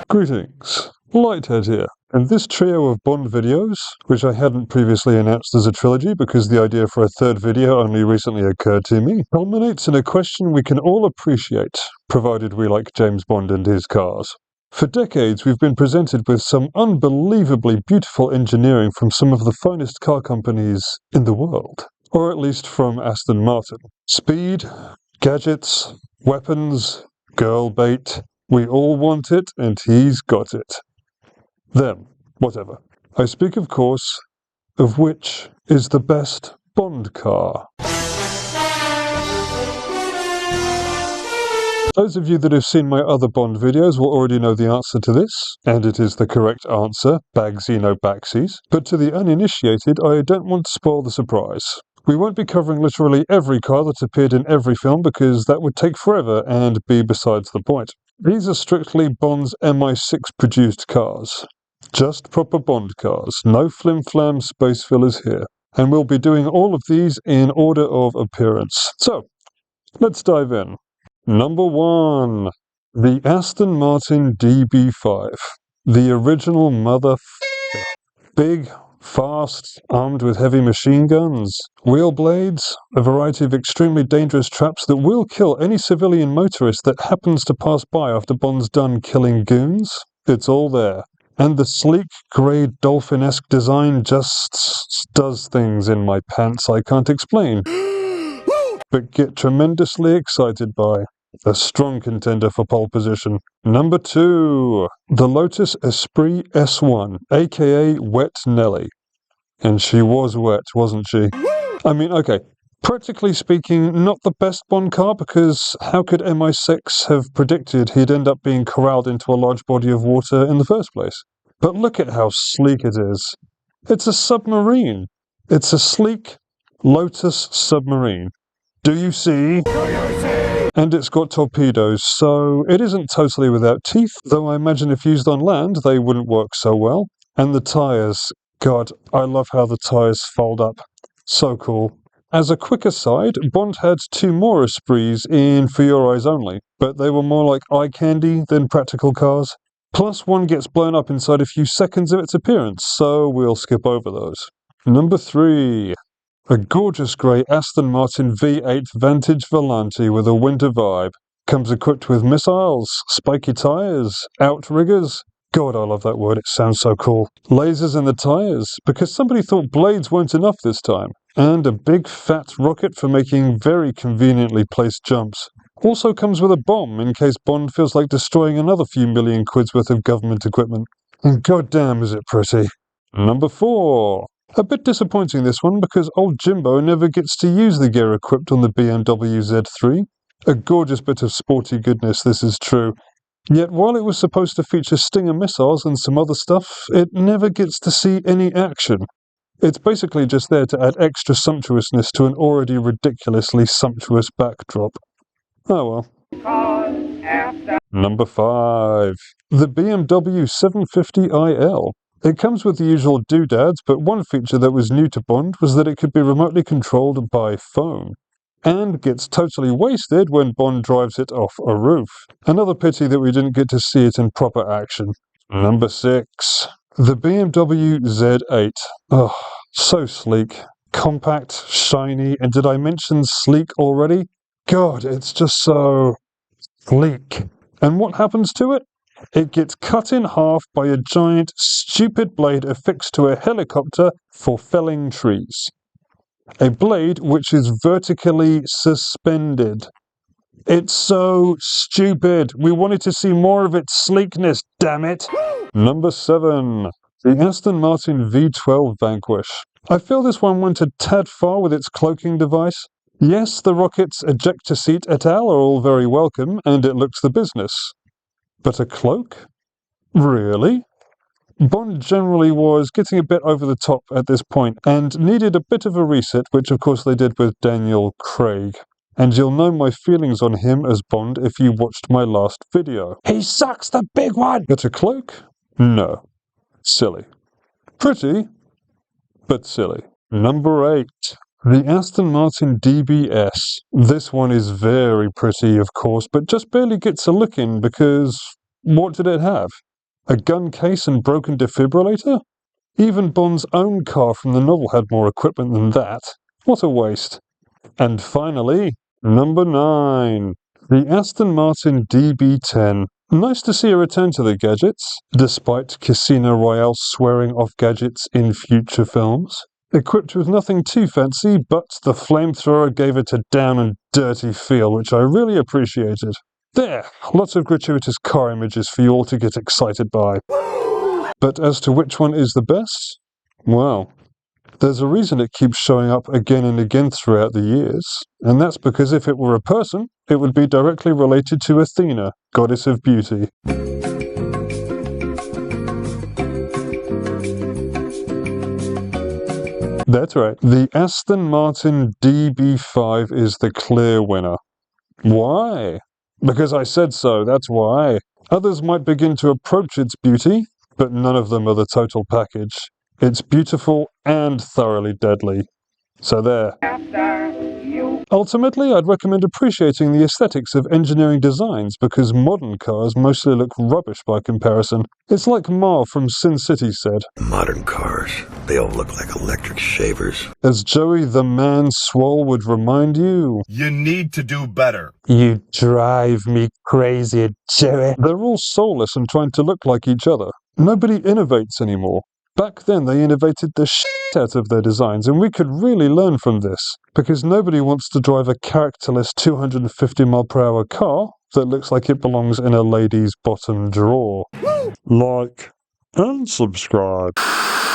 Greetings, Lighthead here, and this trio of Bond videos, which I hadn't previously announced as a trilogy because the idea for a third video only recently occurred to me, culminates in a question we can all appreciate, provided we like James Bond and his cars. For decades we've been presented with some unbelievably beautiful engineering from some of the finest car companies in the world, or at least from Aston Martin. Speed, gadgets, weapons, girl bait. We all want it, and he's got it. Then, whatever. I speak, of course, of which is the best Bond car. Those of you that have seen my other Bond videos will already know the answer to this, and it is the correct answer, Bagsy no backsies. But to the uninitiated, I don't want to spoil the surprise. We won't be covering literally every car that appeared in every film because that would take forever and be besides the point. These are strictly Bond's MI6 produced cars. Just proper Bond cars, no flim-flam space fillers here. And we'll be doing all of these in order of appearance. So, let's dive in. Number 1. The Aston Martin DB5. The original motherfucker. Big, fast, armed with heavy machine guns, wheel blades, a variety of extremely dangerous traps that will kill any civilian motorist that happens to pass by after Bond's done killing goons. It's all there. And the sleek, grey, dolphin-esque design just does things in my pants I can't explain, but get tremendously excited by. A strong contender for pole position. Number 2. The Lotus Esprit S1, aka Wet Nelly. And she was wet, wasn't she? I mean, okay, practically speaking, not the best Bond car because how could MI6 have predicted he'd end up being corralled into a large body of water in the first place? But look at how sleek it is. It's a submarine. It's a sleek Lotus submarine. Do you see? And it's got torpedoes, so it isn't totally without teeth, though I imagine if used on land they wouldn't work so well. And the tyres, God, I love how the tyres fold up. So cool. As a quick aside, Bond had 2 more Esprits in For Your Eyes Only, but they were more like eye candy than practical cars. Plus one gets blown up inside a few seconds of its appearance, so we'll skip over those. Number 3. A gorgeous grey Aston Martin V8 Vantage Volante with a winter vibe. Comes equipped with missiles, spiky tyres, outriggers. God, I love that word, it sounds so cool. Lasers in the tyres, because somebody thought blades weren't enough this time. And a big fat rocket for making very conveniently placed jumps. Also comes with a bomb in case Bond feels like destroying another few million quid's worth of government equipment. And goddamn is it pretty. Number 4. A bit disappointing this one because old Jimbo never gets to use the gear equipped on the BMW Z3. A gorgeous bit of sporty goodness, this is true. Yet while it was supposed to feature Stinger missiles and some other stuff, it never gets to see any action. It's basically just there to add extra sumptuousness to an already ridiculously sumptuous backdrop. Oh well. Number 5. The BMW 750iL. It comes with the usual doodads, but one feature that was new to Bond was that it could be remotely controlled by phone, and gets totally wasted when Bond drives it off a roof. Another pity that we didn't get to see it in proper action. Number 6. The BMW Z8. Oh, so sleek. Compact, shiny, and did I mention sleek already? God, it's just so sleek. And what happens to it? It gets cut in half by a giant, stupid blade affixed to a helicopter for felling trees. A blade which is vertically suspended. It's so stupid. We wanted to see more of its sleekness, damn it. Number 7. The Aston Martin V12 Vanquish. I feel this one went a tad far with its cloaking device. Yes, the rockets, ejector seat et al. Are all very welcome, and it looks the business. But a cloak? Really? Bond generally was getting a bit over the top at this point and needed a bit of a reset, which of course they did with Daniel Craig. And you'll know my feelings on him as Bond if you watched my last video. He sucks, the big one! But a cloak? No. Silly. Pretty, but silly. Number 8. The Aston Martin DBS. This one is very pretty, of course, but just barely gets a look in because what did it have? A gun case and broken defibrillator? Even Bond's own car from the novel had more equipment than that. What a waste. And finally, number 9. The Aston Martin DB10. Nice to see a return to the gadgets, despite Casino Royale swearing off gadgets in future films. Equipped with nothing too fancy, but the flamethrower gave it a down and dirty feel, which I really appreciated. There, lots of gratuitous car images for you all to get excited by. But as to which one is the best? Well, there's a reason it keeps showing up again and again throughout the years, and that's because if it were a person, it would be directly related to Athena, goddess of beauty. That's right, the Aston Martin DB5 is the clear winner. Why? Because I said so, that's why. Others might begin to approach its beauty, but none of them are the total package. It's beautiful and thoroughly deadly. So there. Ultimately, I'd recommend appreciating the aesthetics of engineering designs because modern cars mostly look rubbish by comparison. It's like Marv from Sin City said. Modern cars, they all look like electric shavers. As Joey the Man Swole would remind you, you need to do better. You drive me crazy, Joey. They're all soulless and trying to look like each other. Nobody innovates anymore. Back then they innovated the shit out of their designs, and we could really learn from this, because nobody wants to drive a characterless 250-mile-per-hour car that looks like it belongs in a lady's bottom drawer. Like and subscribe.